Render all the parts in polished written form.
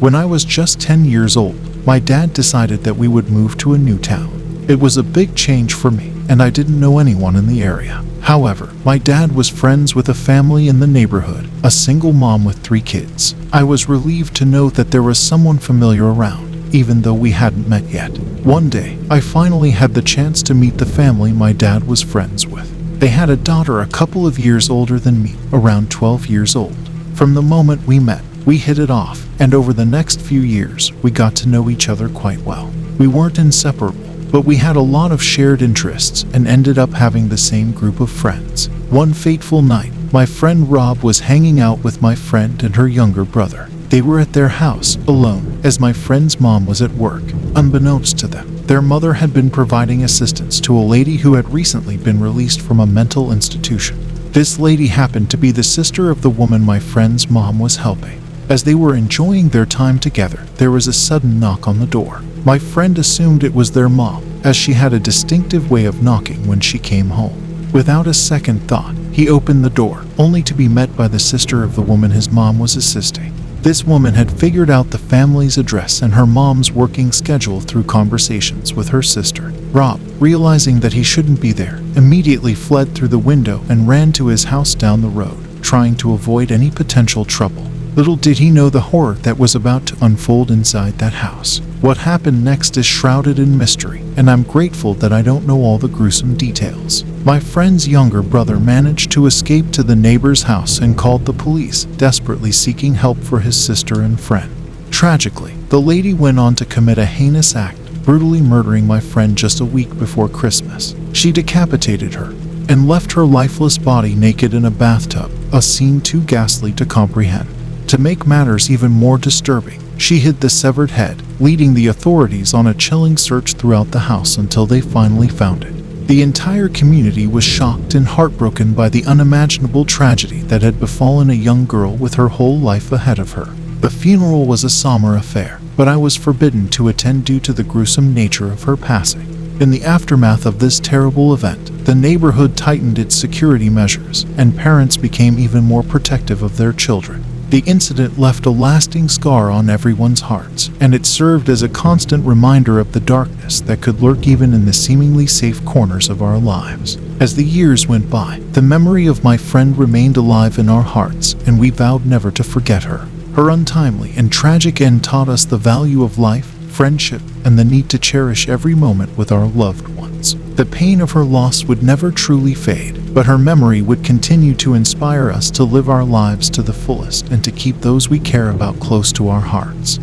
When I was just 10 years old, my dad decided that we would move to a new town. It was a big change for me, and I didn't know anyone in the area. However, my dad was friends with a family in the neighborhood, a single mom with 3 kids. I was relieved to know that there was someone familiar around, even though we hadn't met yet. One day, I finally had the chance to meet the family my dad was friends with. They had a daughter a couple of years older than me, around 12 years old. From the moment we met, we hit it off, and over the next few years, we got to know each other quite well. We weren't inseparable, but we had a lot of shared interests and ended up having the same group of friends. One fateful night, my friend Rob was hanging out with my friend and her younger brother. They were at their house, alone, as my friend's mom was at work. Unbeknownst to them, their mother had been providing assistance to a lady who had recently been released from a mental institution. This lady happened to be the sister of the woman my friend's mom was helping. As they were enjoying their time together, there was a sudden knock on the door. My friend assumed it was their mom, as she had a distinctive way of knocking when she came home. Without a second thought, he opened the door, only to be met by the sister of the woman his mom was assisting. This woman had figured out the family's address and her mom's working schedule through conversations with her sister. Rob, realizing that he shouldn't be there, immediately fled through the window and ran to his house down the road, trying to avoid any potential trouble. Little did he know the horror that was about to unfold inside that house. What happened next is shrouded in mystery, and I'm grateful that I don't know all the gruesome details. My friend's younger brother managed to escape to the neighbor's house and called the police, desperately seeking help for his sister and friend. Tragically, the lady went on to commit a heinous act, brutally murdering my friend just a week before Christmas. She decapitated her and left her lifeless body naked in a bathtub, a scene too ghastly to comprehend. To make matters even more disturbing, she hid the severed head, leading the authorities on a chilling search throughout the house until they finally found it. The entire community was shocked and heartbroken by the unimaginable tragedy that had befallen a young girl with her whole life ahead of her. The funeral was a somber affair, but I was forbidden to attend due to the gruesome nature of her passing. In the aftermath of this terrible event, the neighborhood tightened its security measures, and parents became even more protective of their children. The incident left a lasting scar on everyone's hearts, and it served as a constant reminder of the darkness that could lurk even in the seemingly safe corners of our lives. As the years went by, the memory of my friend remained alive in our hearts, and we vowed never to forget her. Her untimely and tragic end taught us the value of life, friendship, and the need to cherish every moment with our loved ones. The pain of her loss would never truly fade, but her memory would continue to inspire us to live our lives to the fullest and to keep those we care about close to our hearts.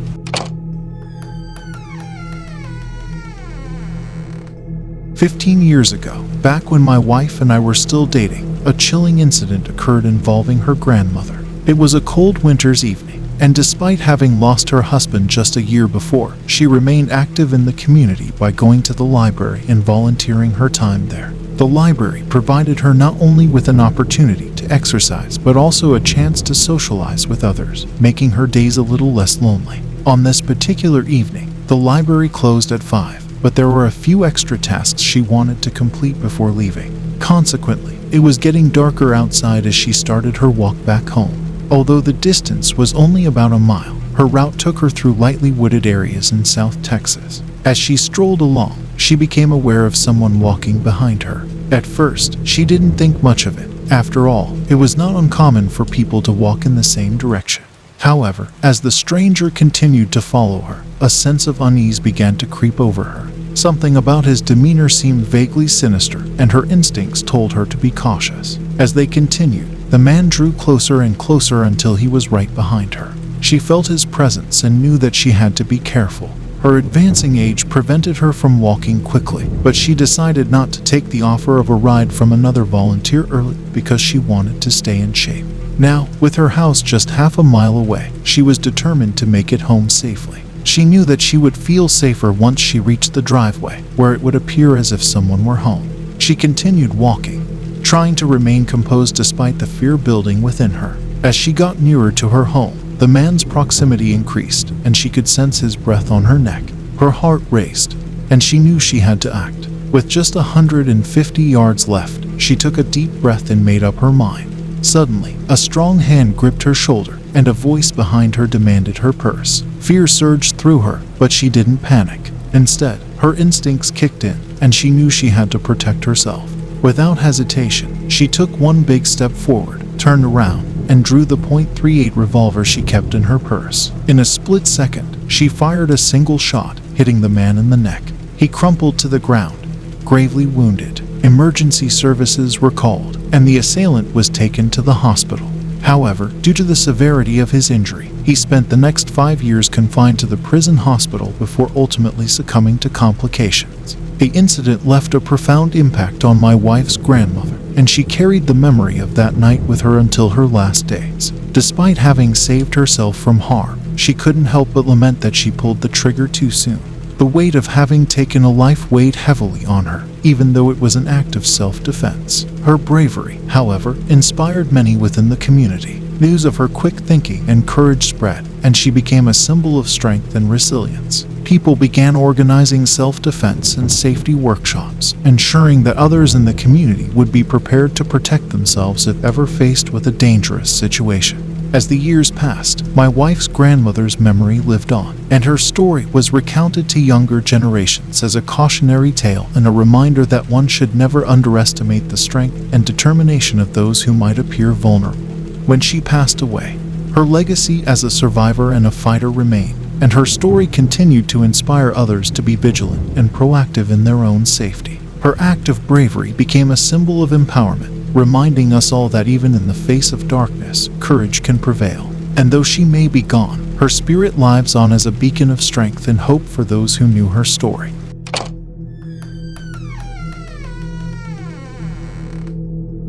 "15 years ago, back when my wife and I were still dating, a chilling incident occurred involving her grandmother. It was a cold winter's evening, and despite having lost her husband just a year before, she remained active in the community by going to the library and volunteering her time there. The library provided her not only with an opportunity to exercise, but also a chance to socialize with others, making her days a little less lonely. On this particular evening, the library closed at 5, but there were a few extra tasks she wanted to complete before leaving. Consequently, it was getting darker outside as she started her walk back home. Although the distance was only about a mile, her route took her through lightly wooded areas in South Texas. As she strolled along, she became aware of someone walking behind her. At first, she didn't think much of it. After all, it was not uncommon for people to walk in the same direction. However, as the stranger continued to follow her, a sense of unease began to creep over her. Something about his demeanor seemed vaguely sinister, and her instincts told her to be cautious. As they continued, the man drew closer and closer until he was right behind her. She felt his presence and knew that she had to be careful. Her advancing age prevented her from walking quickly, but she decided not to take the offer of a ride from another volunteer early because she wanted to stay in shape. Now, with her house just half a mile away, she was determined to make it home safely. She knew that she would feel safer once she reached the driveway, where it would appear as if someone were home. She continued walking, trying to remain composed despite the fear building within her. As she got nearer to her home, the man's proximity increased, and she could sense his breath on her neck. Her heart raced, and she knew she had to act. With just 150 yards left, she took a deep breath and made up her mind. Suddenly, a strong hand gripped her shoulder, and a voice behind her demanded her purse. Fear surged through her, but she didn't panic. Instead, her instincts kicked in, and she knew she had to protect herself. Without hesitation, she took one big step forward, turned around, and drew the .38 revolver she kept in her purse. In a split second, she fired a single shot, hitting the man in the neck. He crumpled to the ground, gravely wounded. Emergency services were called, and the assailant was taken to the hospital. However, due to the severity of his injury, he spent the next 5 years confined to the prison hospital before ultimately succumbing to complications. The incident left a profound impact on my wife's grandmother, and she carried the memory of that night with her until her last days. Despite having saved herself from harm, she couldn't help but lament that she pulled the trigger too soon. The weight of having taken a life weighed heavily on her, even though it was an act of self-defense. Her bravery, however, inspired many within the community. News of her quick thinking and courage spread, and she became a symbol of strength and resilience. People began organizing self-defense and safety workshops, ensuring that others in the community would be prepared to protect themselves if ever faced with a dangerous situation. As the years passed, my wife's grandmother's memory lived on, and her story was recounted to younger generations as a cautionary tale and a reminder that one should never underestimate the strength and determination of those who might appear vulnerable. When she passed away, her legacy as a survivor and a fighter remained, and her story continued to inspire others to be vigilant and proactive in their own safety. Her act of bravery became a symbol of empowerment, reminding us all that even in the face of darkness, courage can prevail. And though she may be gone, her spirit lives on as a beacon of strength and hope for those who knew her story.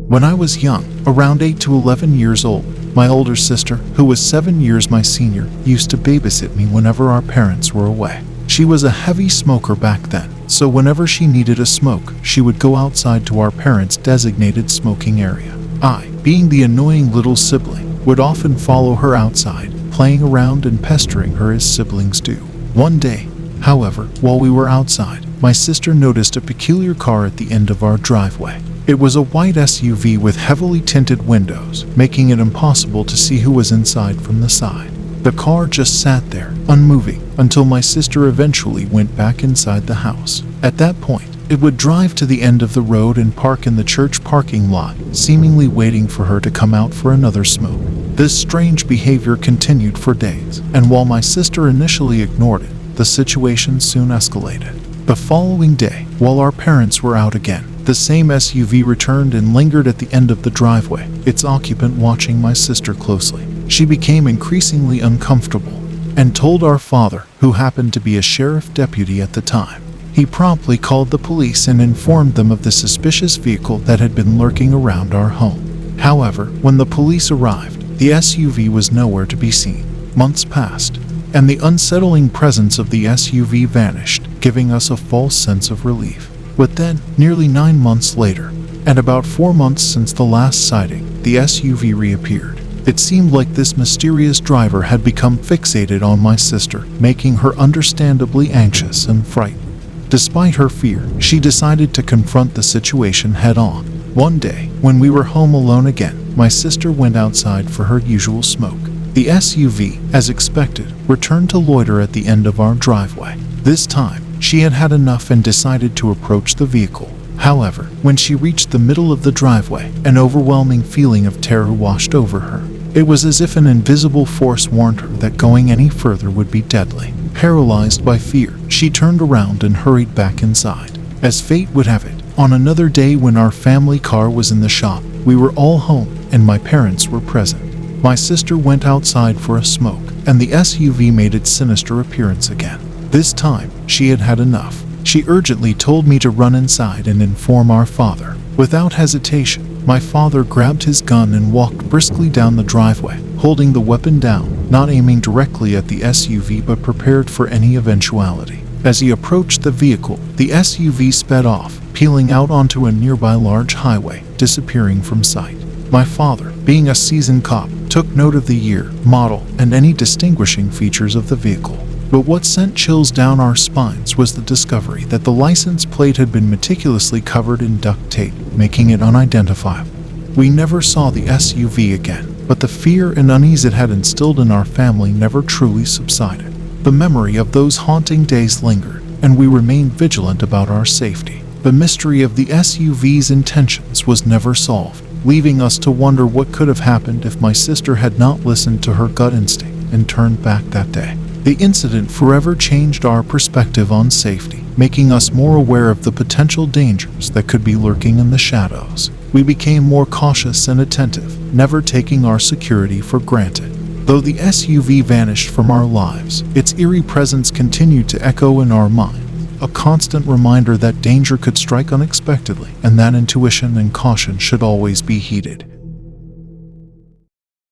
When I was young, around 8 to 11 years old, my older sister, who was 7 years my senior, used to babysit me whenever our parents were away. She was a heavy smoker back then, so whenever she needed a smoke, she would go outside to our parents' designated smoking area. I, being the annoying little sibling, would often follow her outside, playing around and pestering her as siblings do. One day, however, while we were outside, my sister noticed a peculiar car at the end of our driveway. It was a white SUV with heavily tinted windows, making it impossible to see who was inside from the side. The car just sat there, unmoving, until my sister eventually went back inside the house. At that point, it would drive to the end of the road and park in the church parking lot, seemingly waiting for her to come out for another smoke. This strange behavior continued for days, and while my sister initially ignored it, the situation soon escalated. The following day, while our parents were out again, the same SUV returned and lingered at the end of the driveway, its occupant watching my sister closely. She became increasingly uncomfortable and told our father, who happened to be a sheriff deputy at the time. He promptly called the police and informed them of the suspicious vehicle that had been lurking around our home. However, when the police arrived, the SUV was nowhere to be seen. Months passed, and the unsettling presence of the SUV vanished, giving us a false sense of relief. But then, nearly 9 months later, and about 4 months since the last sighting, the SUV reappeared. It seemed like this mysterious driver had become fixated on my sister, making her understandably anxious and frightened. Despite her fear, she decided to confront the situation head-on. One day, when we were home alone again, my sister went outside for her usual smoke. The SUV, as expected, returned to loiter at the end of our driveway. This time, she had had enough and decided to approach the vehicle. However, when she reached the middle of the driveway, an overwhelming feeling of terror washed over her. It was as if an invisible force warned her that going any further would be deadly. Paralyzed by fear, she turned around and hurried back inside. As fate would have it, on another day when our family car was in the shop, we were all home and my parents were present. My sister went outside for a smoke, and the SUV made its sinister appearance again. This time, she had had enough. She urgently told me to run inside and inform our father. Without hesitation, my father grabbed his gun and walked briskly down the driveway, holding the weapon down, not aiming directly at the SUV but prepared for any eventuality. As he approached the vehicle, the SUV sped off, peeling out onto a nearby large highway, disappearing from sight. My father, being a seasoned cop, took note of the year, model, and any distinguishing features of the vehicle. But what sent chills down our spines was the discovery that the license plate had been meticulously covered in duct tape, making it unidentifiable. We never saw the SUV again, but the fear and unease it had instilled in our family never truly subsided. The memory of those haunting days lingered, and we remained vigilant about our safety. The mystery of the SUV's intentions was never solved, leaving us to wonder what could have happened if my sister had not listened to her gut instinct and turned back that day. The incident forever changed our perspective on safety, making us more aware of the potential dangers that could be lurking in the shadows. We became more cautious and attentive, never taking our security for granted. Though the SUV vanished from our lives, its eerie presence continued to echo in our minds, a constant reminder that danger could strike unexpectedly and that intuition and caution should always be heeded.